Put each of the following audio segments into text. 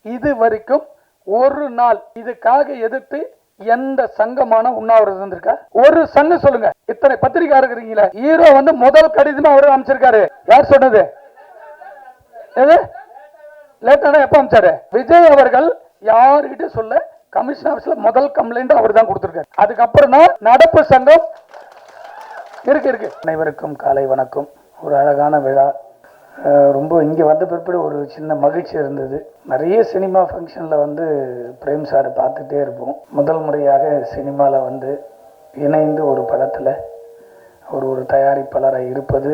இது வரைக்கும் ஒரு நாள் இதுக்காக எதிர்த்து எந்த சங்கமான உண்ணாவிரதம் இருந்திருக்கா? ஒரு சங்கம் சொல்லுங்க. இத்தனை பத்திரிகை இருக்கிறீங்களா? ஹீரோ வந்து முதல் கடிதமா அவரு அமைச்சிருக்காரு. யார் சொன்னது? லேட்டான எப்ப அமைச்சாரு? விஜய் அவர்கள் யாருகிட்ட சொல்ல கமிஷன் ஆபீஸ்ல முதல் கம்ப்ளைண்ட் அவர் தான் கொடுத்திருக்காரு. அதுக்கப்புறம் தான் நடப்பு சங்கம் இருக்கு. அனைவருக்கும் காலை வணக்கம். ஒரு அழகான விழா. ரொம்ப இங்கே வந்த பிற்பாடு ஒரு சின்ன மகிழ்ச்சி இருந்தது. நிறைய சினிமா ஃபங்க்ஷனில் வந்து பிரேம் சாரை பார்த்துட்டே இருப்போம். முதல் முறையாக சினிமாவில் வந்து இணைந்து ஒரு படத்தில் ஒரு தயாரிப்பாளராக இருப்பது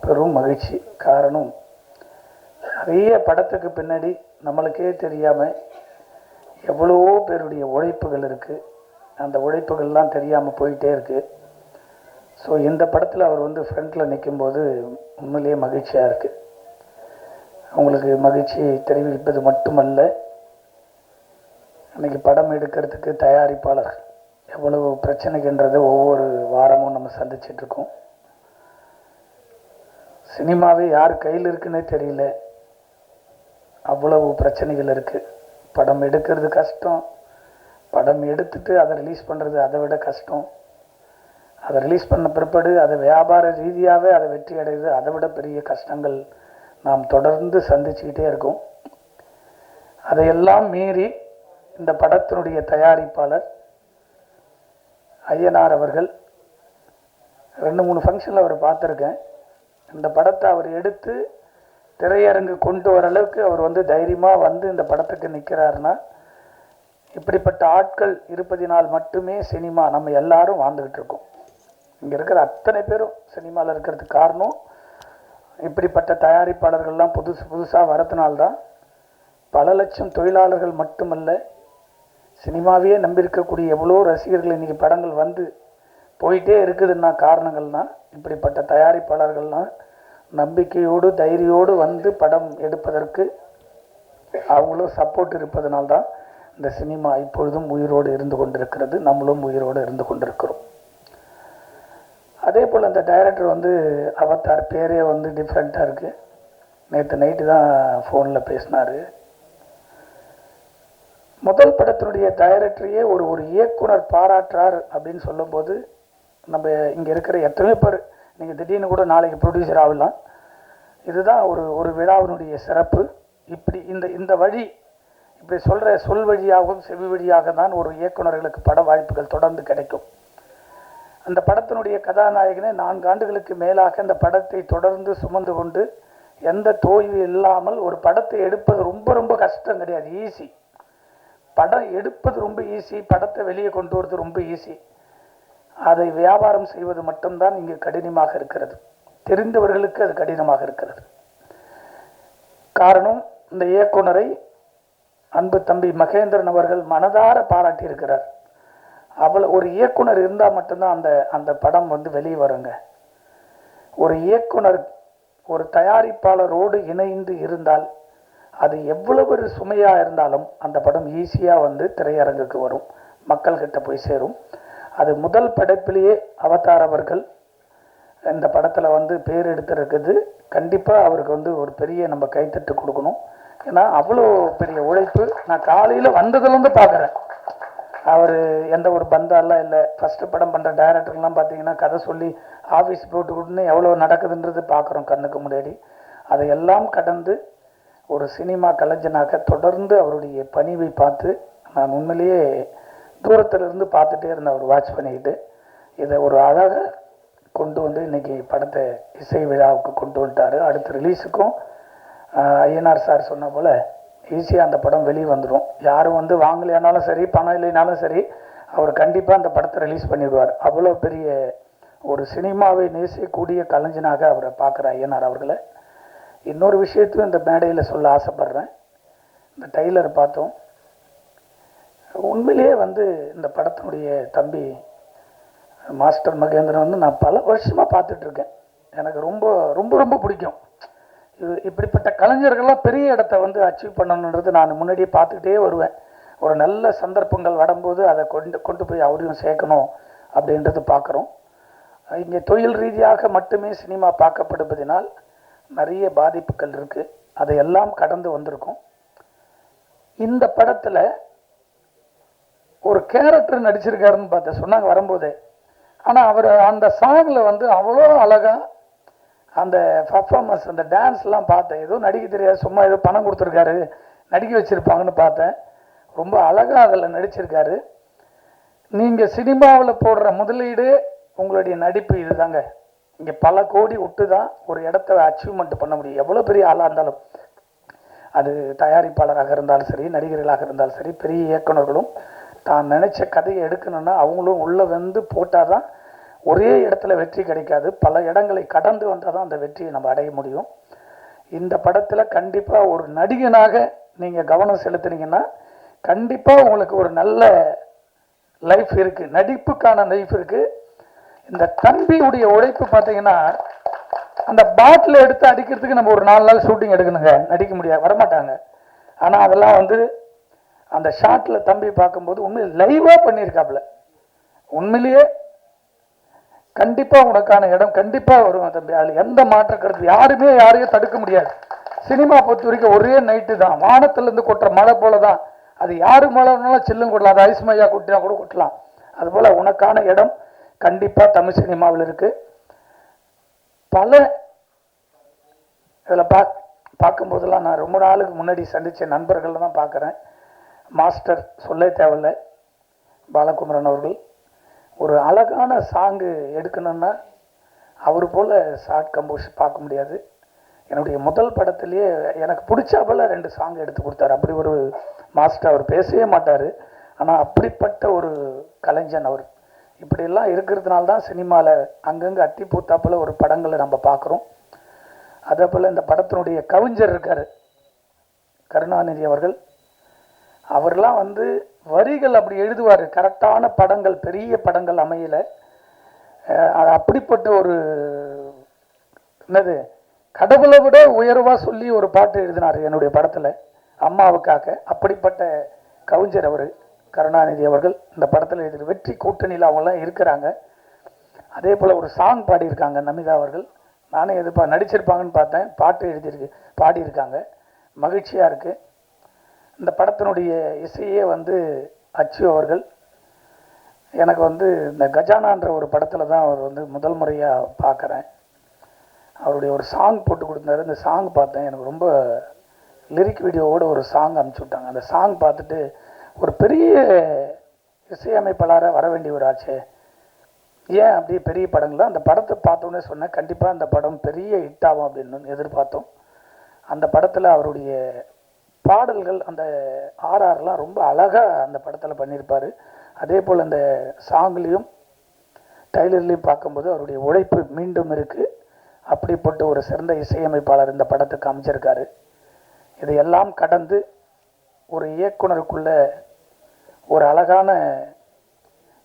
பெரும் மகிழ்ச்சி. காரணம், நிறைய படத்துக்கு பின்னாடி நம்மளுக்கே தெரியாமல் எவ்வளவோ பேருடைய உழைப்புகள் இருக்குது. அந்த உழைப்புகள்லாம் தெரியாமல் போயிட்டே இருக்குது. ஸோ இந்த படத்தில் அவர் வந்து ஃப்ரண்ட்டில் நிற்கும்போது உண்மையிலேயே மகிழ்ச்சியாக இருக்குது. அவங்களுக்கு மகிழ்ச்சி தெரிவிப்பது மட்டுமல்ல, அன்றைக்கி படம் எடுக்கிறதுக்கு தயாரிப்பாளர் எவ்வளவு பிரச்சனைகின்றதை ஒவ்வொரு வாரமும் நம்ம சந்திச்சிட்ருக்கோம். சினிமாவே யார் கையில் இருக்குன்னே தெரியல, அவ்வளவு பிரச்சனைகள் இருக்குது. படம் எடுக்கிறது கஷ்டம், படம் எடுத்துட்டு அதை ரிலீஸ் பண்ணுறது அதை விட கஷ்டம், அதை ரிலீஸ் பண்ண பிற்பாடு அதை வியாபார ரீதியாகவே அதை வெற்றி அடைகிறது அதை விட பெரிய கஷ்டங்கள் நாம் தொடர்ந்து சந்திச்சுக்கிட்டே இருக்கோம். அதையெல்லாம் மீறி இந்த படத்தினுடைய தயாரிப்பாளர் ஐயனார் அவர்கள் 2-3 ஃபங்க்ஷனில் அவர் பார்த்துருக்கேன். இந்த படத்தை அவர் எடுத்து திரையரங்கு கொண்டு வர அளவுக்கு அவர் வந்து தைரியமாக வந்து இந்த படத்துக்கு நிற்கிறாருன்னா, இப்படிப்பட்ட ஆட்கள் இருப்பதினால் மட்டுமே சினிமா நம்ம எல்லாரும் வாழ்ந்துக்கிட்டு இருக்கோம். இங்கே இருக்கிற அத்தனை பேரும் சினிமாவில் இருக்கிறதுக்கு காரணம் இப்படிப்பட்ட தயாரிப்பாளர்கள்லாம் புதுசாக வரதுனால்தான். பல லட்சம் தொழிலாளர்கள் மட்டுமல்ல, சினிமாவையே நம்பியிருக்கக்கூடிய எவ்வளோ ரசிகர்கள் இன்றைக்கி படங்கள் வந்து போயிட்டே இருக்குதுன்னா காரணங்கள்னால் இப்படிப்பட்ட தயாரிப்பாளர்கள்லாம் நம்பிக்கையோடு தைரியோடு வந்து படம் எடுப்பதற்கு அவங்களும் சப்போர்ட் இருப்பதனால்தான் இந்த சினிமா இப்பொழுதும் உயிரோடு இருந்து கொண்டிருக்கிறது. நம்மளும் உயிரோடு இருந்து கொண்டிருக்கிறோம். அதே போல் அந்த டைரக்டர் வந்து அவதார் பேரே வந்து டிஃப்ரெண்ட்டாக இருக்குது. நேற்று நைட்டு தான் ஃபோனில் பேசினார். முதல் படத்தினுடைய டைரக்டரையே ஒரு இயக்குனர் பாராட்டுறார் அப்படின்னு சொல்லும்போது, நம்ம இங்கே இருக்கிற எத்தனையோ பேர் நீங்கள் திடீர்னு கூட நாளைக்கு ப்ரொடியூசர் ஆகலாம். இதுதான் ஒரு விழாவினுடைய சிறப்பு. இப்படி இந்த வழி இப்படி சொல்கிற சொல் வழியாகவும் செவி வழியாக தான் ஒரு இயக்குநர்களுக்கு பட வாய்ப்புகள் தொடர்ந்து கிடைக்கும். அந்த படத்தினுடைய கதாநாயகனை 4 ஆண்டுகளுக்கு மேலாக அந்த படத்தை தொடர்ந்து சுமந்து கொண்டு எந்த தோல்வி இல்லாமல் ஒரு படத்தை எடுப்பது ரொம்ப ரொம்ப கஷ்டம் கிடையாது, ஈஸி. படம் எடுப்பது ரொம்ப ஈஸி, படத்தை வெளியே கொண்டு வரது ரொம்ப ஈஸி. அதை வியாபாரம் செய்வது மட்டும்தான் இங்கு கடினமாக இருக்கிறது. தெரிந்தவர்களுக்கு அது கடினமாக இருக்கிறது. காரணம், இந்த இயக்குனரை அன்பு தம்பி மகேந்திரன் அவர்கள் மனதார பாராட்டியிருக்கிறார். ஒரு இயக்குனர் இருந்தால் மட்டும்தான் அந்த படம் வந்து வெளியே வருங்க. ஒரு இயக்குனர் ஒரு தயாரிப்பாளரோடு இணைந்து இருந்தால் அது எவ்வளவு ஒரு சுமையாக இருந்தாலும் அந்த படம் ஈஸியாக வந்து திரையரங்குக்கு வரும், மக்கள்கிட்ட போய் சேரும். அது முதல் படைப்பிலேயே அவதார் அவர்கள் இந்த படத்தில் வந்து பேர் எடுத்துருக்குது. கண்டிப்பாக அவருக்கு வந்து ஒரு பெரிய நம்ம கைத்தட்டு கொடுக்கணும். ஏன்னா அவ்வளோ பெரிய உழைப்பு. நான் காலையில் வந்ததுலேருந்து பார்க்குறேன். அவர் எந்த ஒரு பந்தாலாம் இல்லை. ஃபஸ்ட்டு படம் பண்ணுற டைரக்டர்லாம் பார்த்தீங்கன்னா கதை சொல்லி ஆஃபீஸ் போட்டு கொடுன்னு எவ்வளோ நடக்குதுன்றது பார்க்குறோம் கண்ணுக்கு முன்னாடி. அதையெல்லாம் கடந்து ஒரு சினிமா கலைஞனாக தொடர்ந்து அவருடைய பணிவை பார்த்து நான் உண்மையிலேயே தூரத்திலிருந்து பார்த்துட்டே இருந்தேன். அவர் வாட்ச் பண்ணிக்கிட்டு இதை ஒரு அழகாக கொண்டு வந்து இன்றைக்கி படத்தை இசை விழாவுக்கு கொண்டு வந்துட்டார். அடுத்த ரிலீஸுக்கும் ஐயனார் சார் சொன்ன போல் ஈஸியாக அந்த படம் வெளியே வந்துடும். யாரும் வந்து வாங்கலையானாலும் சரி, பணம் இல்லைனாலும் சரி, அவர் கண்டிப்பாக அந்த படத்தை ரிலீஸ் பண்ணிடுவார். அவ்வளோ பெரிய ஒரு சினிமாவை நேசிக்கக்கூடிய கலைஞனாக அவரை பார்க்குற ஐயனார் அவர்களை. இன்னொரு விஷயத்தையும் இந்த மேடையில் சொல்ல ஆசைப்பட்றேன். இந்த டைலர் பார்த்தோம். உண்மையிலேயே வந்து இந்த படத்தினுடைய தம்பி மாஸ்டர் மகேந்திரன் வந்து நான் பல வருஷமாக பார்த்துட்ருக்கேன். எனக்கு ரொம்ப ரொம்ப ரொம்ப பிடிக்கும். இப்படிப்பட்ட கலைஞர்கள்லாம் பெரிய இடத்த வந்து அச்சீவ் பண்ணணுன்றது நான் முன்னாடியே பார்த்துக்கிட்டே வருவேன். ஒரு நல்ல சந்தர்ப்பங்கள் வரும்போது அதை கொண்டு போய் அவரையும் சேர்க்கணும் அப்படின்றது பார்க்குறோம். இங்கே தொழில் ரீதியாக மட்டுமே சினிமா பார்க்கப்படுவதனால் நிறைய பாதிப்புகள் இருக்குது. அதையெல்லாம் கடந்து வந்திருக்கோம். இந்த படத்தில் ஒரு கேரக்டர் நடிச்சிருக்காருன்னு பார்த்தேன் சொன்னாங்க வரும்போது. ஆனால் அவர் அந்த சாங்கில் வந்து அவ்வளோ அழகாக அந்த பர்ஃபார்மன்ஸ், அந்த டான்ஸ்லாம் பார்த்தேன். ஏதோ நடிக்க தெரியாது, சும்மா ஏதோ பணம் கொடுத்துருக்காரு, நடிக்க வச்சுருப்பாங்கன்னு பார்த்தேன். ரொம்ப அழகாக அதில் நடிச்சிருக்காரு. நீங்கள் சினிமாவில் போடுற முதலீடு உங்களுடைய நடிப்பு இதுதாங்க. இங்கே பல கோடி விட்டு தான் ஒரு இடத்த அச்சீவ்மெண்ட் பண்ண முடியும். எவ்வளோ பெரிய ஆளாக இருந்தாலும், அது தயாரிப்பாளராக இருந்தாலும் சரி, நடிகர்களாக இருந்தாலும் சரி, பெரிய இயக்குநர்களும் தான் நினச்ச கதையை எடுக்கணும்னா அவங்களும் உள்ளே வந்து போட்டால் தான் ஒரே இடத்துல வெற்றி கிடைக்காது. பல இடங்களை கடந்து வந்தால் தான் அந்த வெற்றியை நம்ம அடைய முடியும். இந்த படத்தில் கண்டிப்பாக ஒரு நடிகனாக நீங்கள் கவனம் செலுத்துனீங்கன்னா கண்டிப்பாக உங்களுக்கு ஒரு நல்ல லைஃப் இருக்குது, நடிப்புக்கான லைஃப் இருக்குது. இந்த தம்பியுடைய உழைப்பு பார்த்தீங்கன்னா, அந்த பாட்டில் எடுத்து அடிக்கிறதுக்கு நம்ம ஒரு 4 நாள் ஷூட்டிங் எடுக்கணுங்க, நடிக்க முடியாது, வரமாட்டாங்க. ஆனால் அதெல்லாம் வந்து அந்த ஷாட்டில் தம்பி பார்க்கும்போது உண்மையில் லைவாக பண்ணியிருக்காப்புல. உண்மையிலேயே கண்டிப்பாக உனக்கான இடம் கண்டிப்பாக வரும் தம்பி, அதில் எந்த மாற்ற கருத்து, யாருமே யாரையும் தடுக்க முடியாது. சினிமா பொறுத்த வரைக்கும் ஒரே நைட்டு தான், வானத்திலேருந்து கொட்டுற மழை போல தான். அது யாரு மழைனாலும் சில்லும் கொட்டலாம், அது ஐஸ்மையா கொட்டினா கூட கொட்டலாம். அதுபோல் உனக்கான இடம் கண்டிப்பாக தமிழ் சினிமாவில் இருக்குது. பல இதில் பார்க்கும்போதெல்லாம் நான் ரொம்ப நாளுக்கு முன்னாடி சந்தித்த நண்பர்கள் தான் பார்க்குறேன். மாஸ்டர் சொல்ல தேவையில்லை, பாலகுமரன் அவர்கள் ஒரு அழகான சாங்கு எடுக்கணும்னா அவர் போல் ஷார்ட் கம்போஸ் பார்க்க முடியாது. என்னுடைய முதல் படத்திலேயே எனக்கு பிடிச்சாபல 2 சாங் எடுத்து கொடுத்தாரு. அப்படி ஒரு மாஸ்டர், அவர் பேசவே மாட்டார், ஆனால் அப்படிப்பட்ட ஒரு கலைஞன் அவர். இப்படியெல்லாம் இருக்கிறதுனால தான் சினிமாவில் அங்கங்கே அத்தி பூத்தாப்பில் ஒரு படங்களை நம்ம பார்க்குறோம். அதே போல் இந்த படத்தினுடைய கவிஞர் இருக்கார் கருணாநிதி அவர்கள். அவர்லாம் வந்து வரிகள் அப்படி எழுதுவார், கரெக்டான படங்கள், பெரிய படங்கள் அமையலை. அது அப்படிப்பட்ட ஒரு என்னது கடவுளை விட உயர்வாக சொல்லி ஒரு பாட்டு எழுதினார் என்னுடைய படத்தில் அம்மாவுக்காக. அப்படிப்பட்ட கவிஞர் அவர் கருணாநிதி அவர்கள். இந்த படத்தில் எழுதி வெற்றி கூட்டணியில் அவங்களாம் இருக்கிறாங்க. அதே போல் ஒரு சாங் பாடியிருக்காங்க நமிதா அவர்கள். நானே நடிச்சிருப்பாங்கன்னு பார்த்தேன், பாட்டு எழுதியிருக்கு, பாடியிருக்காங்க. மகிழ்ச்சியாக இருக்குது. இந்த படத்தினுடைய இசையே வந்து அச்சு அவர்கள். எனக்கு வந்து இந்த கஜானான்ற ஒரு படத்தில் தான் அவர் வந்து முதல் முறையாக பார்க்குறேன். அவருடைய ஒரு சாங் போட்டு கொடுத்தாரு, இந்த சாங் பார்த்தேன். எனக்கு ரொம்ப லிரிக் வீடியோவோட ஒரு சாங் அனுப்பிச்சி விட்டாங்க. அந்த சாங் பார்த்துட்டு ஒரு பெரிய இசையமைப்பாளராக வர வேண்டிய ஒரு ஆச்சு, ஏன் அப்படியே பெரிய படங்கள்லாம் அந்த படத்தை பார்த்தோன்னே சொன்னேன், கண்டிப்பாக அந்த படம் பெரிய ஹிட் ஆகும் அப்படின்னு எதிர்பார்த்தோம். அந்த படத்தில் அவருடைய பாடல்கள், அந்த ஆர்ஆர்லாம் ரொம்ப அழகாக அந்த படத்தில் பண்ணியிருப்பார். அதே போல் அந்த சாங்லேயும் டைலர்லேயும் பார்க்கும்போது அவருடைய உழைப்பு மீண்டும் இருக்குது. அப்படிப்பட்ட ஒரு சிறந்த இசையமைப்பாளர் இந்த படத்துக்கு அமைச்சிருக்காரு. இதையெல்லாம் கடந்து ஒரு இயக்குனருக்குள்ள ஒரு அழகான,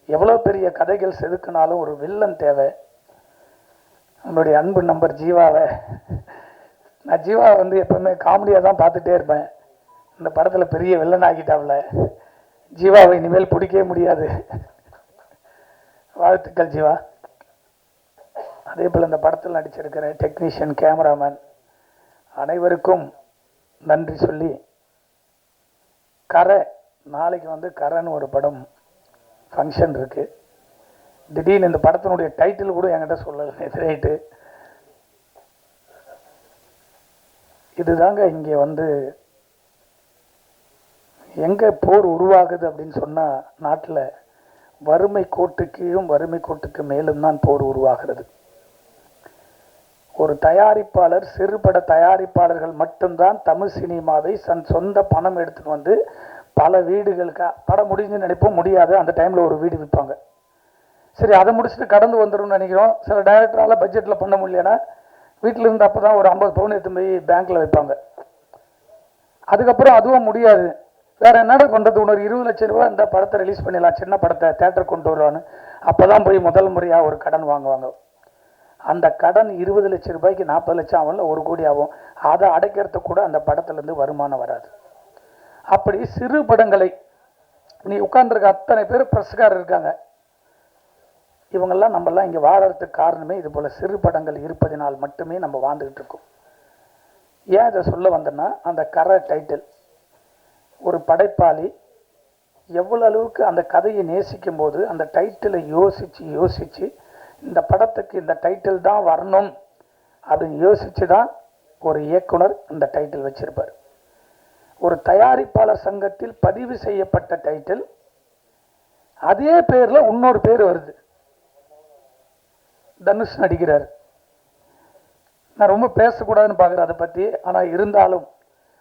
எவ்வளோ பெரிய கதைகள் செதுக்கினாலும் ஒரு வில்லன் தேவை. நம்மளுடைய அன்பு நம்பர் ஜீவாவை, நான் ஜீவா வந்து எப்பவுமே காமெடியாக தான் பார்த்துட்டே இருப்பேன். இந்த படத்தில் பெரிய வில்லன் ஆகிட்டாவில், ஜீவாவை இனிமேல் பிடிக்கவே முடியாது. வாழ்த்துக்கள் ஜீவா. அதே போல் இந்த படத்தில் நடிச்சிருக்கிற டெக்னீஷியன், கேமராமேன் அனைவருக்கும் நன்றி சொல்லி, கரை நாளைக்கு வந்து கரைன்னு ஒரு படம் ஃபங்க்ஷன் இருக்குது. திடீர்னு இந்த படத்தினுடைய டைட்டில் கூட என்கிட்ட சொல்லலை, எதிரேட்டு. இதுதாங்க இங்கே வந்து எங்கே போர் உருவாகுது அப்படின்னு சொன்னால், நாட்டில் வறுமை கோட்டு கீழும் வறுமை கோட்டுக்கு மேலும் தான் போர் உருவாகிறது. ஒரு தயாரிப்பாளர், சிறுபட தயாரிப்பாளர்கள் மட்டும்தான் தமிழ் சினிமாவை சொந்த பணம் எடுத்துகிட்டு வந்து பல வீடுகளுக்கு படம் முடிஞ்சு நினைப்போம், முடியாது, அந்த டைமில் ஒரு வீடு விற்பாங்க. சரி, அதை முடிச்சுட்டு கடந்து வந்துடும் நினைக்கிறோம். சில டைரக்டரால் பட்ஜெட்டில் பண்ண முடியலன்னா வீட்டில் இருந்து அப்போ தான் ஒரு 50 பவுன் எடுத்து போய் பேங்க்கில் வைப்பாங்க. அதுக்கப்புறம் அதுவும் முடியாது, வேறு என்னடா பண்ணுறது, இன்னொரு 20 லட்சம் ரூபா இந்த படத்தை ரிலீஸ் பண்ணிடலாம், சின்ன படத்தை தேட்டர் கொண்டு வருவான்னு அப்போ தான் போய் முதல் முறையாக ஒரு கடன் வாங்குவாங்க. அந்த கடன் 20 லட்சம் ரூபாய்க்கு 40 லட்சம் ஆகும், 1 கோடி ஆகும். அதை அடைக்கிறதுக்கு கூட அந்த படத்துலேருந்து வருமானம் வராது. அப்படி சிறு படங்களை நீ உட்கார்ந்துருக்க அத்தனை பேர் பிரஸ்காரர் இருக்காங்க, இவங்கெல்லாம் நம்மெல்லாம் இங்கே வாழறதுக்கு காரணமே இது போல் சிறு படங்கள் இருப்பதினால் மட்டுமே நம்ம வாழ்ந்துக்கிட்டு இருக்கோம். ஏன் இதை சொல்ல வந்தேன்னா, அந்த கரை டைட்டில் ஒரு படைப்பாளி எவ்வளவு அளவுக்கு அந்த கதையை நேசிக்கும் போது அந்த டைட்டிலை யோசிச்சு இந்த படத்துக்கு இந்த டைட்டில் தான் வரணும் அப்படின்னு யோசிச்சு தான் ஒரு இயக்குனர் இந்த டைட்டில் வச்சிருப்பார். ஒரு தயாரிப்பாளர் சங்கத்தில் பதிவு செய்யப்பட்ட டைட்டில், அதே பேர்ல இன்னொரு பேர் வருது, தனுஷ் நடிக்கிறார். நான் ரொம்ப பேசக்கூடாதுன்னு பார்க்குறேன் அதை பற்றி. ஆனால் இருந்தாலும்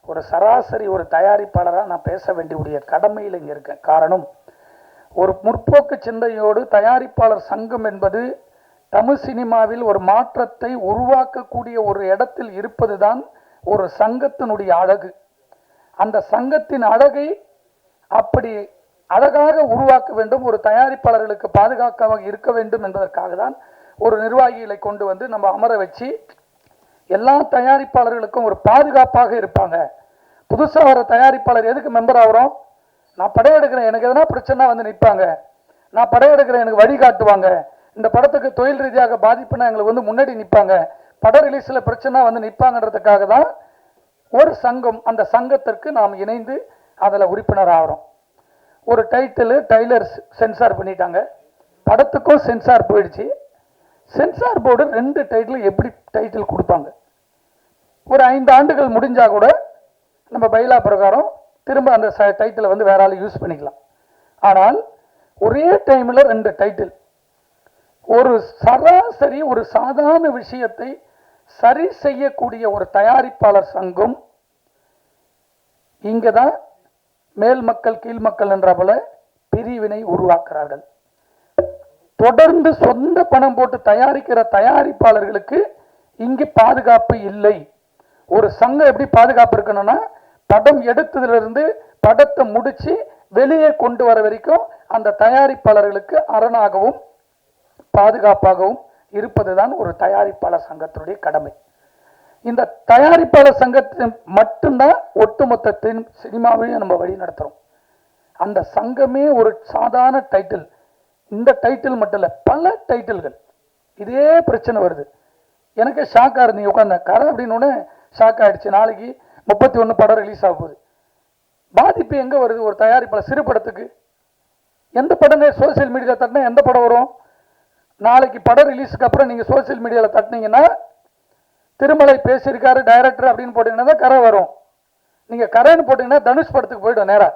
ஒரு சராசரி ஒரு தயாரிப்பாளராக நான் பேச வேண்டிய கடமையில் இங்கே இருக்கேன். காரணம், ஒரு முற்போக்கு சிந்தையோடு தயாரிப்பாளர் சங்கம் என்பது தமிழ் சினிமாவில் ஒரு மாற்றத்தை உருவாக்கக்கூடிய ஒரு இடத்தில் இருப்பது தான் ஒரு சங்கத்தினுடைய அழகு. அந்த சங்கத்தின் அழகை அப்படி அழகாக உருவாக்க வேண்டும், ஒரு தயாரிப்பாளர்களுக்கு பாதுகாப்பாக இருக்க வேண்டும் என்பதற்காக தான் ஒரு நிர்வாகிகளை கொண்டு வந்து நம்ம அமர வச்சு எல்லா தயாரிப்பாளர்களுக்கும் ஒரு பாதுகாப்பாக இருப்பாங்க. புதுசாக வர தயாரிப்பாளர் எதுக்கு மெம்பர் ஆகிறோம்? நான் படம் எடுக்கிறேன், எனக்கு எதனா பிரச்சனை வந்து நிற்பாங்க. நான் படம் எடுக்கிறேன், எனக்கு வழிகாட்டுவாங்க. இந்த படத்துக்கு தொழில் ரீதியாக பாதிப்புனா எங்களுக்கு வந்து முன்னாடி நிற்பாங்க. பட ரிலீஸில் பிரச்சனை வந்து நிற்பாங்கன்றதுக்காக தான் ஒரு சங்கம். அந்த சங்கத்திற்கு நாம் இணைந்து அதில் உறுப்பினர் ஆகிறோம். ஒரு டைலர் சென்சார் பண்ணிட்டாங்க, படத்துக்கும் சென்சார் போயிடுச்சு. சென்சார் போர்டு 2 டைட்டில் எப்படி டைட்டில் கொடுப்பாங்க? ஒரு 5 ஆண்டுகள் முடிஞ்சா கூட நம்ம பைலா பிரகாரம் திரும்ப அந்த டைட்டிலை வந்து வேற ஆள் யூஸ் பண்ணிக்கலாம். ஆனால் ஒரே டைமில் 2 டைட்டில், ஒரு சராசரி ஒரு சாதாரண விஷயத்தை சரி செய்யக்கூடிய ஒரு தயாரிப்பாளர் சங்கம் இங்கதான் மேல் மக்கள் கீழ் மக்கள் என்ற போல பிரிவினை உருவாக்குறார்கள். தொடர்ந்து சொந்த பணம் போட்டு தயாரிக்கிற தயாரிப்பாளர்களுக்கு இங்கு பாதுகாப்பு இல்லை. ஒரு சங்கம் எப்படி பாதுகாப்பு இருக்கணும்னா, படம் எடுத்ததிலிருந்து படத்தை முடிச்சு வெளியே கொண்டு வர வரைக்கும் அந்த தயாரிப்பாளர்களுக்கு அரணாகவும் பாதுகாப்பாகவும் இருப்பதுதான் ஒரு தயாரிப்பாளர் சங்கத்தினுடைய கடமை. இந்த தயாரிப்பாளர் சங்கத்தை மட்டும்தான் ஒட்டுமொத்த சினிமாவையும் நம்ம வழி நடத்துறோம். அந்த சங்கமே ஒரு சாதாரண டைட்டில், இந்த டைட்டில் மட்டும் இல்லை, பல டைட்டில்கள் இதே பிரச்சனை வருது. எனக்கு ஷாக்காக இருந்தீங்க உட்காந்த கரை அப்படின்னு ஷாக் ஆகிடுச்சு. நாளைக்கு 31 படம் ரிலீஸ் ஆக போகுது. பாதிப்பு எங்கே வருது? ஒரு தயாரிப்பாளர் சிறு படத்துக்கு எந்த படமே சோசியல் மீடியாவில் தட்டினா எந்த படம் வரும்? நாளைக்கு படம் ரிலீஸுக்கு அப்புறம் நீங்கள் சோசியல் மீடியாவில் தட்டினீங்கன்னா திருமலை பேசியிருக்காரு டைரக்டர் அப்படின்னு போட்டிங்கன்னா தான் கரை வரும். நீங்கள் கரைன்னு போட்டிங்கன்னா தனுஷ் படத்துக்கு போய்டும் நேராக.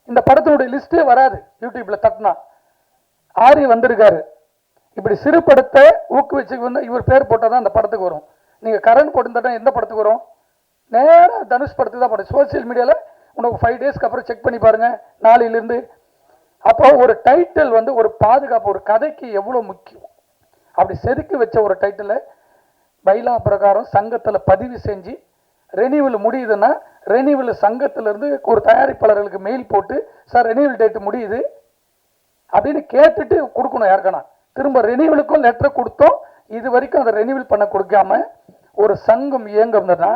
இந்த படத்தினுடைய லிஸ்ட்டே வராது யூடியூப்பில் தட்டினா. ஆரி வந்திருக்காரு, இப்படி சிறு படத்தை ஊக்குவிச்சு வந்து இவர் பேர் போட்டால் தான் அந்த படத்துக்கு வரும். நீங்கள் கரண் போட்டுருந்தா எந்த படத்துக்கு வரும்? நேராக தனுஷ் படத்துக்கு தான் போடும். சோசியல் மீடியாவில் உனக்கு 5 டேஸ்க்கு அப்புறம் செக் பண்ணி பாருங்கள் நாளையிலிருந்து. அப்போ ஒரு டைட்டில் வந்து ஒரு பாதுகாப்பு, ஒரு கதைக்கு எவ்வளோ முக்கியம். அப்படி செதுக்கி வச்ச ஒரு டைட்டிலை பைலா பிரகாரம் சங்கத்தில் பதிவு செஞ்சு ரெனியூவல் முடியுதுன்னா ரெனியூவல் சங்கத்திலிருந்து ஒரு தயாரிப்பாளர்களுக்கு மெயில் போட்டு, சார் ரெனியூவல் டேட்டு முடியுது அப்படின்னு கேட்டுட்டு கொடுக்கணும். யாருக்கானா திரும்ப ரெனியூவலுக்கும் லெட்டர் கொடுத்தோம். இது வரைக்கும் அதை ரெனியூவல் பண்ண கொடுக்காம ஒரு சங்கம் இயங்கும்னா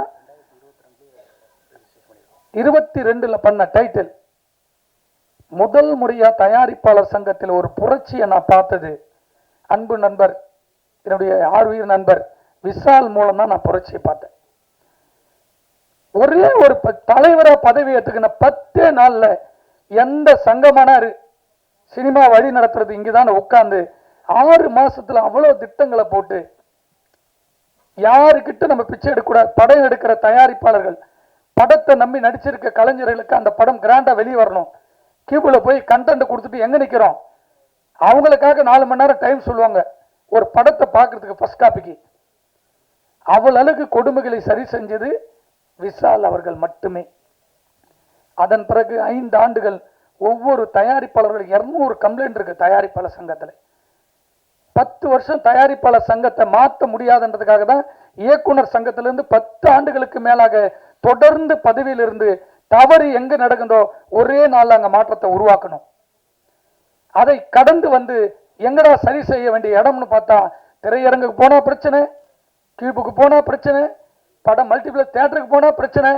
22 பண்ண டைட்டில் முதல் முறையா தயாரிப்பாளர் சங்கத்தில் ஒரு புரட்சியை நான் பார்த்தது அன்பு நண்பர், என்னுடைய ஆர்வீர் நண்பர் விஷால் மூலம் தான் நான் புரட்சியை பார்த்தேன். ஒரே ஒரு தலைவராக பதவி ஏற்றுக்கின 10 நாள்ல எந்த சங்கமானாரு சினிமா வழி நடத்துறது இங்குதான் உட்கார்ந்து 6 மாசத்துல அவ்வளவு திட்டங்களை போட்டு யாருக்கிட்ட நம்ம பிச்சை எடுக்கக்கூடாது. படம் எடுக்கிற தயாரிப்பாளர்கள், படத்தை நம்பி நடிச்சிருக்க கலைஞர்களுக்கு அந்த படம் கிராண்டா வெளியே வரணும். கியூபில் போய் கண்டென்ட் கொடுத்துட்டு எங்க நிற்கிறோம்? அவங்களுக்காக 4 மணி நேரம் டைம் சொல்லுவாங்க ஒரு படத்தை பார்க்கறதுக்கு ஃபர்ஸ்ட் காப்பிக்கு. அவ்வளவு அளவுக்கு கொடுமைகளை சரி செஞ்சது விஷால் அவர்கள் மட்டுமே. அதன் பிறகு 5 ஆண்டுகள் ஒவ்வொரு தயாரிப்பாளர்கள் 200 கம்ப்ளைண்ட் இருக்கு தயாரிப்பாளர் சங்கத்தில். 10 வருஷம் தயாரிப்பாளர் சங்கத்தை மாற்ற முடியாதுன்றதுக்காக தான் இயக்குனர் சங்கத்திலிருந்து 10 ஆண்டுகளுக்கு மேலாக தொடர்ந்து பதவியில் இருந்து தவறு எங்க நடக்குதோ ஒரே நாள் அங்க மாற்றத்தை உருவாக்கணும். அதை கடந்து வந்து எங்கடா சரி செய்ய வேண்டிய இடம்னு பார்த்தா திரையரங்குக்கு போனா பிரச்சனை, கியூபுக்கு போனா பிரச்சனை, படம் மல்டிபிளெக்ஸ் தியேட்டருக்கு போனா பிரச்சனை,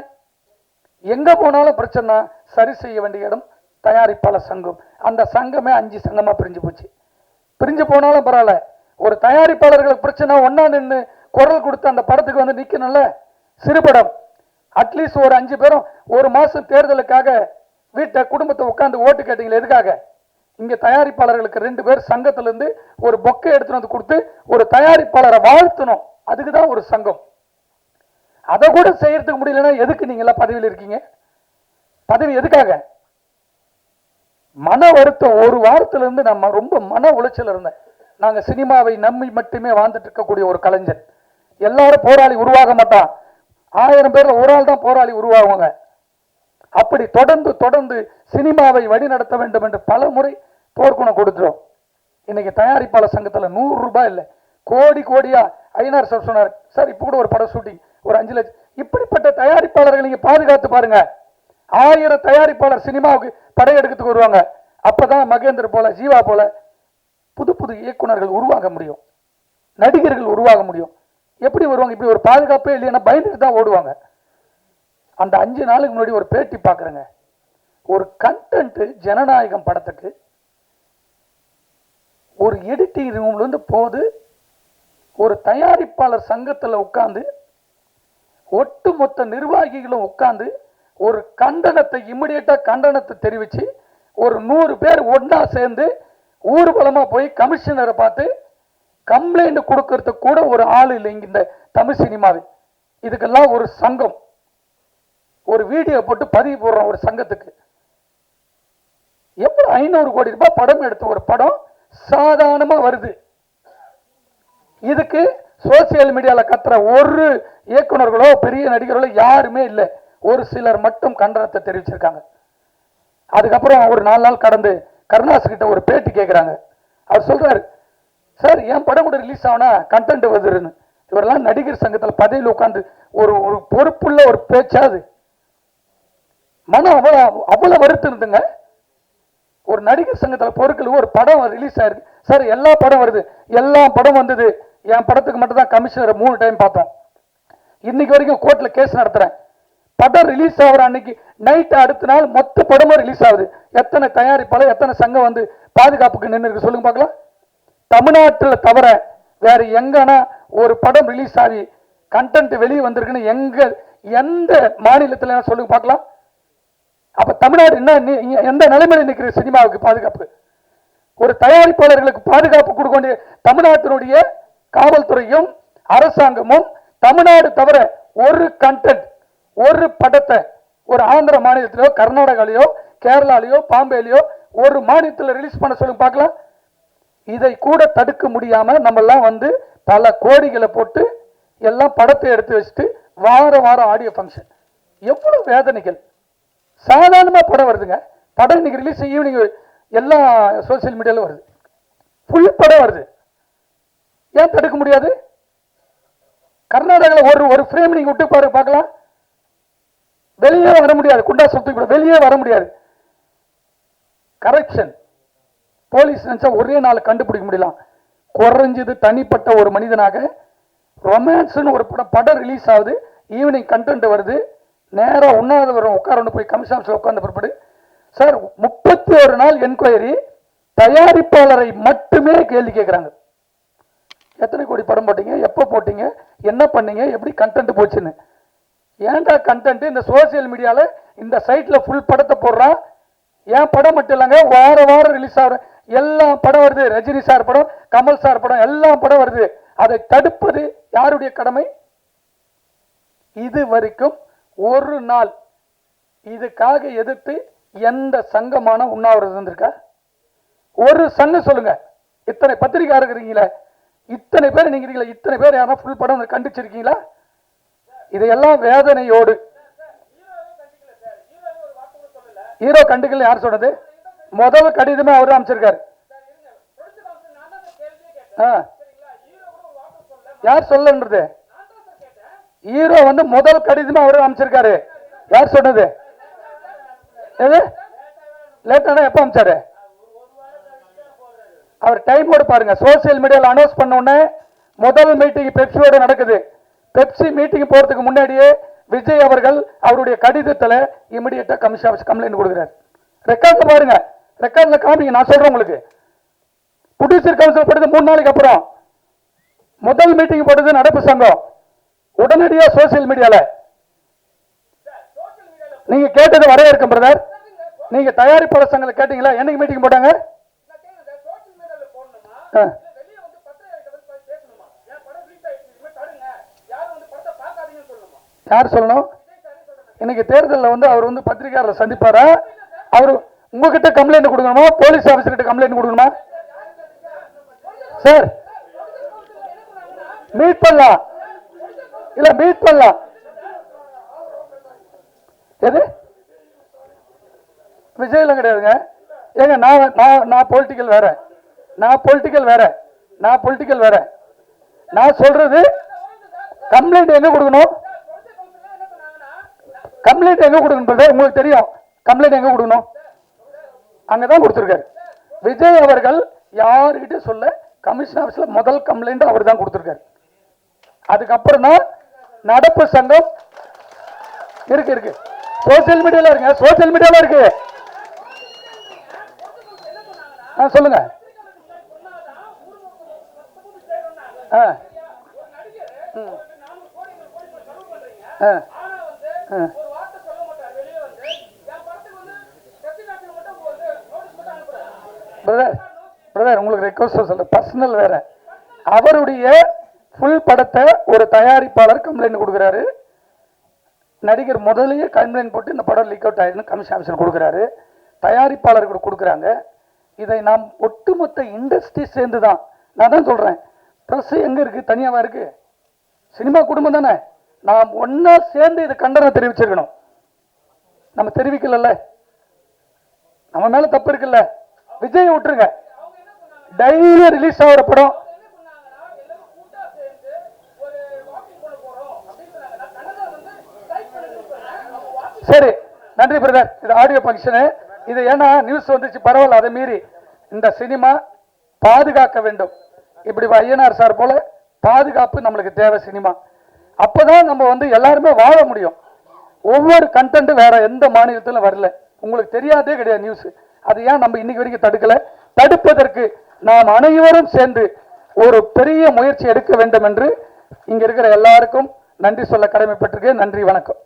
எங்க போனாலும் பிரச்சனை. சரி செய்ய வேண்டிய இடம் தயாரிப்பாளர் சங்கம். அந்த சங்கமே 5 சங்கமா பிரிஞ்சு போச்சு. பிரிஞ்சு போனாலும் பரவாயில்ல, ஒரு தயாரிப்பாளர்களுக்கு பிரச்சனை ஒன்னா நின்று குரல் கொடுத்து அந்த படத்துக்கு வந்து நிக்கணும்ல. சிறுபடம் அட்லீஸ்ட் ஒரு 5 பேரும் ஒரு மாசம் தேர்தலுக்காக வீட்டை குடும்பத்தை உட்காந்து ஓட்டு கேட்டீங்களா? எதுக்காக? இங்க தயாரிப்பாளர்களுக்கு 2 பேர் சங்கத்திலிருந்து ஒரு பொக்கை எடுத்துட்டு வந்து கொடுத்து ஒரு தயாரிப்பாளரை வாழ்த்தணும். அதுக்குதான் ஒரு சங்கம். அதை கூட செய்யறதுக்கு முடியலன்னா எதுக்கு நீங்க எல்லாம் பதவியில் இருக்கீங்க? பதவி எதுக்காக? மன வருத்தம். ஒரு வாரத்துல இருந்து நம்ம ரொம்ப மன உளைச்சல் இருந்தேன். நாங்க சினிமாவை நம்பி மட்டுமே வாழ்ந்துட்டு இருக்கக்கூடிய ஒரு கலைஞர். எல்லாரும் போராளி உருவாக மாட்டான். 1000 பேர்ல ஒரு ஆள் தான் போராளி உருவாகுவாங்க. அப்படி தொடர்ந்து தொடர்ந்து சினிமாவை வழி நடத்த வேண்டும் என்று பல முறை போர்க்குணம் கொடுத்துரும். இன்னைக்கு தயாரிப்பாளர் சங்கத்தில் 100 ரூபாய் இல்லை, கோடி கோடியா ஐநார் சார் சொன்னார், சார் இப்போ கூட ஒரு படம் ஷூட்டிங் ஒரு 5 லட்சம். இப்படிப்பட்ட தயாரிப்பாளர்கள் நீங்க பாதுகாத்து பாருங்க. 1000 தயாரிப்பாளர் சினிமாவுக்கு படையெடுக்கிறதுக்கு வருவாங்க. அப்பதான் மகேந்திர போல, ஜீவா போல புது புது இயக்குநர்கள் உருவாக முடியும், நடிகர்கள் உருவாக முடியும். எப்படி வருவாங்க? இப்படி ஒரு பாதுகாப்பே இல்லைன்னா பயந்துட்டு தான் ஓடுவாங்க. அந்த 5 நாளுக்கு முன்னாடி ஒரு பேட்டி பார்க்குறேங்க. ஒரு கண்டென்ட் ஜனநாயகம் படத்துக்கு ஒரு எடிட்டிங் ரூம்ல இருந்து போது ஒரு தயாரிப்பாளர் சங்கத்தில் உட்கார்ந்து ஒட்டுமொத்த நிர்வாகிகளும் உட்கார்ந்து ஒரு கண்டனத்தை இம்மிடியேட்டா கண்டனத்தை தெரிவிச்சு ஒரு 100 பேர் ஒன்னா சேர்ந்து ஊர்வலமா போய் கமிஷனரை பார்த்து கம்ப்ளைண்ட் கொடுக்கறதுக்கு கூட ஒரு ஆள் இல்லை இந்த தமிழ் சினிமாவில். இதுக்கெல்லாம் ஒரு சங்கம், ஒரு வீடியோ போட்டு பதிவு போடுறோம் ஒரு சங்கத்துக்கு. எப்படி 500 கோடி ரூபாய் படம் எடுத்த ஒரு படம் சாதாரணமா வருது. இதுக்கு சோசியல் மீடியால கத்துற ஒரு இயக்குநர்களோ பெரிய நடிகர்களோ யாருமே இல்லை. ஒரு சிலர் மட்டும் கண்டனத்தை தெரிவிச்சிருக்காங்க. அதுக்கப்புறம் ஒரு 4 நாள் கடந்து கருணாஸ் கிட்ட ஒரு பேட்டி கேட்கிறாங்க. அவர் சொல்றாரு, சார் என் படம் கூட ரிலீஸ் ஆனா கண்டென்ட் வருதுன்னு. இவரெல்லாம் நடிகர் சங்கத்தில் பதவியில் உட்கார்ந்து ஒரு ஒரு பொறுப்புள்ள ஒரு பேச்சாது. மனம் அவ்வளவு வருத்தம் இருந்துங்க. ஒரு நடிகர் சங்கத்தில் பொருட்கள் ஒரு படம் ரிலீஸ் ஆயிருக்கு சார், எல்லா படம் வருது, எல்லா படம் வந்தது, என் படத்துக்கு மட்டும் தான் கமிஷனர் 3 டைம் பார்த்தோம். இன்னைக்கு வரைக்கும் கோர்ட்ல கேஸ் நடத்துறேன். படம் ரிலீஸ் ஆகிற அன்னைக்கு நைட் அடுத்த நாள் மொத்த படமும் ரிலீஸ் ஆகுது. எத்தனை தயாரிப்பாளர் எத்தனை சங்கம் வந்து பாதுகாப்புக்கு நின்று இருக்கு சொல்லுங்க பார்க்கலாம். தமிழ்நாட்டில் தவிர வேற எங்கன்னா ஒரு படம் ரிலீஸ் ஆகி கண்டென்ட் வெளியே வந்திருக்குன்னு எந்த மாநிலத்தில் சொல்லுங்க பார்க்கலாம். அப்ப தமிழ்நாடு என்ன எந்த நிலைமையில நிற்கிற சினிமாவுக்கு பாதுகாப்பு? ஒரு தயாரிப்பாளர்களுக்கு பாதுகாப்பு கொடுக்க வேண்டிய தமிழ்நாட்டினுடைய காவல்துறையும் அரசாங்கமும் தமிழ்நாடு தவிர ஒரு கண்டென்ட் ஒரு படத்தை ஒரு ஆந்திர மாநிலத்திலோ கர்நாடகாலையோ கேரளாலையோ பாம்பேலையோ ஒரு மாநிலத்தில் ரிலீஸ் பண்ண சொல்லுங்க பார்க்கலாம். இதை கூட தடுக்க முடியாம நம்ம எல்லாம் வந்து பல கோடிகளை போட்டு எல்லாம் படத்தை எடுத்து வச்சுட்டு வாரம் ஆடியோ ஃபங்க்ஷன். எவ்வளவு வேதனைகள். சாதாரணமா படம் வருதுங்க. படம் இன்னைக்கு ரிலீஸ் ஈவினிங் எல்லா சோசியல் மீடியாலும் வருது, ஃபுல் படம் வருது. ஏன் தடுக்க முடியாது? கர்நாடகாவில் ஒரு ஃப்ரேம் நீங்க விட்டு பாரு பார்க்கலாம், வெளியே வர முடியாது. குண்டா சுத்தி கூட வெளியே வர முடியாது. கரெக்ஷன் போலீஸ் நினைச்சா ஒரே நாள் கண்டுபிடிக்க முடியலாம். குறைஞ்சது தனிப்பட்ட ஒரு மனிதனாக ரொமான்ஸ்னு ஒரு படம் ரிலீஸ் ஆகுது, ஈவினிங் கண்டென்ட் வருது, நேரம் உண்ணாதவரும் உட்கார போய் கமிஷன் உட்கார்ந்த பிற்பாடு சார் 31 நாள் என்கொயரி, தயாரிப்பாளரை மட்டுமே கேள்வி கேட்கிறாங்க. எத்தனை கோடி படம் போட்டீங்க, எப்போ போட்டீங்க, என்ன பண்ணீங்க, எப்படி கண்டென்ட் போச்சுன்னு. ஏன்டா கண்டென்ட் இந்த சோசியல் மீடியால இந்த சைட்ல ஃபுல் படத்தை போடுறான். ஏன் படம் மட்டும் இல்லைங்க, வாரம் ரிலீஸ் ஆகிற எல்லா படம் வருது. ரஜினி சார் படம், கமல் சார் படம், எல்லா படம் வருது. அதை தடுப்பது யாருடைய கடமை? இது வரைக்கும் ஒரு நாள் இதுக்காக எதிர்த்து எந்த சங்கமான உண்ணாவிரதம் இருந்திருக்கா? ஒரு சங்கம் சொல்லுங்க. இத்தனை பத்திரிகையாளர் இருக்கிறீங்களா, இத்தனை பேர் நீங்க இருக்கீங்களா, இத்தனை பேர் யாரா ஃபுல் படம் கண்டிச்சிருக்கீங்களா? இதையெல்லாம் வேதனையோடு ஹீரோ கண்டுக்கல. யார் சொன்னது? முதல் கடிதமே அவர் அமைச்சிருக்காரு. யார் சொல்லன்றது? ஹீரோ வந்து முதல் கடிதமே அவர் அமைச்சிருக்காரு. யார் சொன்னது? எது லேட்டான எப்ப அமைச்சாரு? அவர் டைமோடு பாருங்க. சோசியல் மீடியாவில் அனௌன்ஸ் பண்ண உடனே முதல் மீட்டிங் பெப்சியோட நடக்குது. பெப்சி மீட்டிங் போறதுக்கு முன்னாடியே விஜய் அவர்கள் அவருடைய கடிதத்தில் இமிடியேட்டா கமிஷன் கம்ப்ளைண்ட் கொடுக்கிறார். ரெக்கார்ட்ல பாருங்க, ரெக்கார்ட்ல காமிங்க. நான் சொல்றேன் உங்களுக்கு. ப்ரொடியூசர் கவுன்சில் படுத்து 3 நாளைக்கு அப்புறம் முதல் மீட்டிங் போட்டது நடப்பு சங்கம். உடனடியாக சோசியல் மீடியால நீங்க கேட்டது வரவேற்க பிரதர். நீங்க தயாரிப்பாளர் சங்கத்துல கேட்டீங்களா? என்னைக்கு மீட்டிங் போட்டாங்க? யார் சொல்லணும்? இன்னைக்கு தேர்தலில் வந்து அவர் வந்து பத்திரிகையாளர் சந்திப்பாரா? அவர் உங்ககிட்ட கம்ப்ளைண்ட் கொடுக்கணுமா? போலீஸ் ஆபீசர் கிட்ட கம்ப்ளைண்ட் கொடுக்கணுமா? சார் மீட் பண்ணலாம், இல்ல மீட் பண்ணலாம். எது விஜயெல்லாம் கிடையாதுங்க. ஏங்க நான் பொலிட்டிக்கல் வேற, நான் பொலிட்டிக்கல் வேற, நான் பொலிட்டிக்கல் வேற. நான் சொல்றது கம்ப்ளைண்ட் எங்க கொடுக்கணும்? கம்ப்ளைண்ட் எங்க கொடுக்கணும் உங்களுக்கு தெரியும். கம்ப்ளைண்ட் எங்க கொடுக்கணும்? அங்கதான் கொடுத்திருக்காரு. விஜய் அவர்கள் யாருகிட்ட சொல்ல கமிஷன் ஆபீஸ்ல முதல் கம்ப்ளைண்ட் அவர் தான் கொடுத்திருக்காரு. அதுக்கப்புறம் தான் நடப்பு சங்கம் இருக்கு. சோசியல் மீடியால இருங்க, சோசியல் மீடியால இருக்கு. சொல்லுங்க. பிரதர் உங்களுக்கு ரெக்வஸ்ட் சொல்ற பர்சனல் வேற. அவருடைய ஃபுல் படத்தை ஒரு தயாரிப்பாளர் கம்ப்ளைண்ட் கொடுக்குறாரு. நடிகர் முதலையே கம்ப்ளைண்ட் போட்டு இந்த படம் லீக் அவுட் ஆயிடுன்னு கமிஷன் ஆஃபீஸர் கொடுக்குறாரு. தயாரிப்பாளர்கள் கொடுக்குறாங்க. இதை நாம் ஒட்டுமொத்த இண்டஸ்ட்ரி சேர்ந்து தான். நான் தான் சொல்றேன், ப்ரெஸ் எங்க இருக்கு? தனியாவா இருக்கு? சினிமா குடும்பம் தானே. நாம் ஒன்னா சேர்ந்து இதை கண்டனம் தெரிவிச்சிருக்கணும். நம்ம தெரிவிக்கல, நம்ம மேல தப்பு இருக்குல்ல. விஜய் விட்டுருங்க, டெய்லி ரிலீஸ் ஆகிற படம். சரி, நன்றி பிரதர். இது ஆடியோ ஃபங்க்ஷனு. இது ஏன்னா நியூஸ் வந்துச்சு, பரவாயில்ல. அதை மீறி இந்த சினிமா பாதுகாக்க வேண்டும். இப்படி ஐயனார் சார் போல பாதுகாப்பு நம்மளுக்கு தேவை சினிமா. அப்பதான் நம்ம வந்து எல்லாருமே வாழ முடியும். ஒவ்வொரு கண்டென்ட் வேற எந்த மாநிலத்திலும் வரல, உங்களுக்கு தெரியாதே கிடையாது நியூஸ். அது ஏன் நம்ம இன்னைக்கு வரைக்கும் தடுக்கல? தடுப்பதற்கு நாம் அனைவரும் சேர்ந்து ஒரு பெரிய முயற்சி எடுக்க வேண்டும் என்று இங்க இருக்கிற எல்லாருக்கும் நன்றி சொல்ல கடமைப்பட்டிருக்கேன். நன்றி, வணக்கம்.